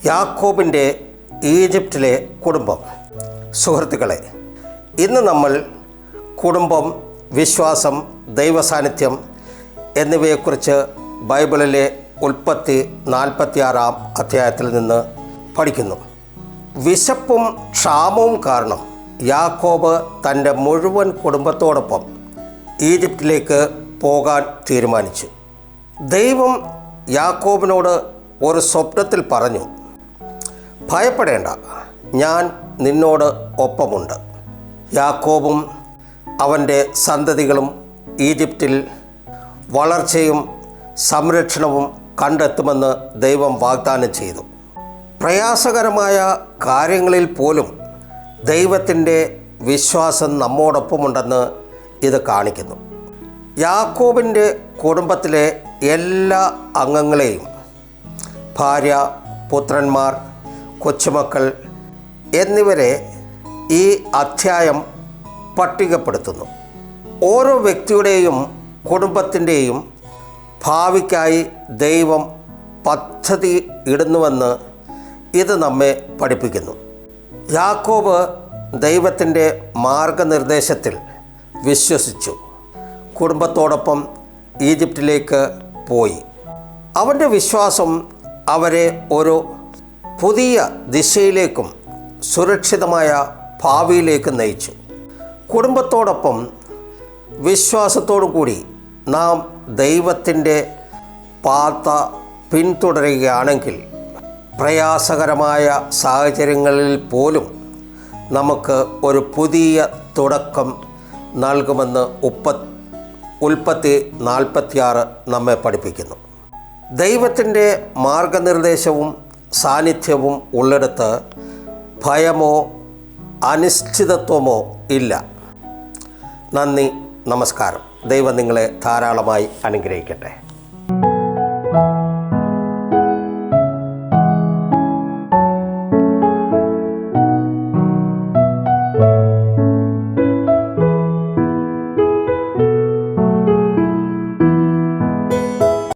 യാക്കോബിൻ്റെ ഈജിപ്തിലെ കുടുംബം. സുഹൃത്തുക്കളെ, ഇന്ന് നമ്മൾ കുടുംബം, വിശ്വാസം, ദൈവസാന്നിധ്യം എന്നിവയെക്കുറിച്ച് ബൈബിളിലെ ഉൽപ്പത്തി 46-ാം അധ്യായത്തിൽ നിന്ന് പഠിക്കുന്നു. വിശപ്പും ക്ഷാമവും കാരണം യാക്കോബ് തൻ്റെ മുഴുവൻ കുടുംബത്തോടൊപ്പം ഈജിപ്തിലേക്ക് പോകാൻ തീരുമാനിച്ചു. ദൈവം യാക്കോബിനോട് ഒരു സ്വപ്നത്തിൽ പറഞ്ഞു, ഭയപ്പെടേണ്ട, ഞാൻ നിന്നോട് ഒപ്പമുണ്ട്. യാക്കോബും അവൻ്റെ സന്തതികളും ഈജിപ്തിൽ വളർച്ചയും സംരക്ഷണവും കണ്ടെത്തുമെന്ന് ദൈവം വാഗ്ദാനം ചെയ്തു. പ്രയാസകരമായ കാര്യങ്ങളിൽ പോലും ദൈവത്തിൻ്റെ വിശ്വാസം നമ്മോടൊപ്പമുണ്ടെന്ന് ഇത് കാണിക്കുന്നു. യാക്കോബിൻ്റെ കുടുംബത്തിലെ എല്ലാ അംഗങ്ങളെയും, ഭാര്യ, പുത്രന്മാർ, കൊച്ചുമക്കൾ എന്നിവരെ ഈ അധ്യായം പട്ടികപ്പെടുത്തുന്നു. ഓരോ വ്യക്തിയുടെയും കുടുംബത്തിൻ്റെയും ഭാവിക്കായി ദൈവം പദ്ധതി ഇടുന്നുവെന്ന് ഇത് നമ്മെ പഠിപ്പിക്കുന്നു. യാക്കോബ് ദൈവത്തിൻ്റെ മാർഗനിർദ്ദേശത്തിൽ വിശ്വസിച്ചു കുടുംബത്തോടൊപ്പം ഈജിപ്തിലേക്ക് പോയി. അവൻ്റെ വിശ്വാസം അവരെ ഒരു പുതിയ ദിശയിലേക്കും സുരക്ഷിതമായ ഭാവിയിലേക്കും നയിച്ചു. കുടുംബത്തോടൊപ്പം വിശ്വാസത്തോടു കൂടി നാം ദൈവത്തിൻ്റെ പാത പിന്തുടരുകയാണെങ്കിൽ പ്രയാസകരമായ സാഹചര്യങ്ങളിൽ പോലും നമുക്ക് ഒരു പുതിയ തുടക്കം നൽകുമെന്ന് ഉൽപ്പത്തി 46 നമ്മെ പഠിപ്പിക്കുന്നു. ദൈവത്തിൻ്റെ മാർഗനിർദ്ദേശവും സാന്നിധ്യവും ഉള്ളിടത്ത് ഭയമോ അനിശ്ചിതത്വമോ ഇല്ല. നന്ദി, നമസ്കാരം. ദൈവം നിങ്ങളെ ധാരാളമായി അനുഗ്രഹിക്കട്ടെ.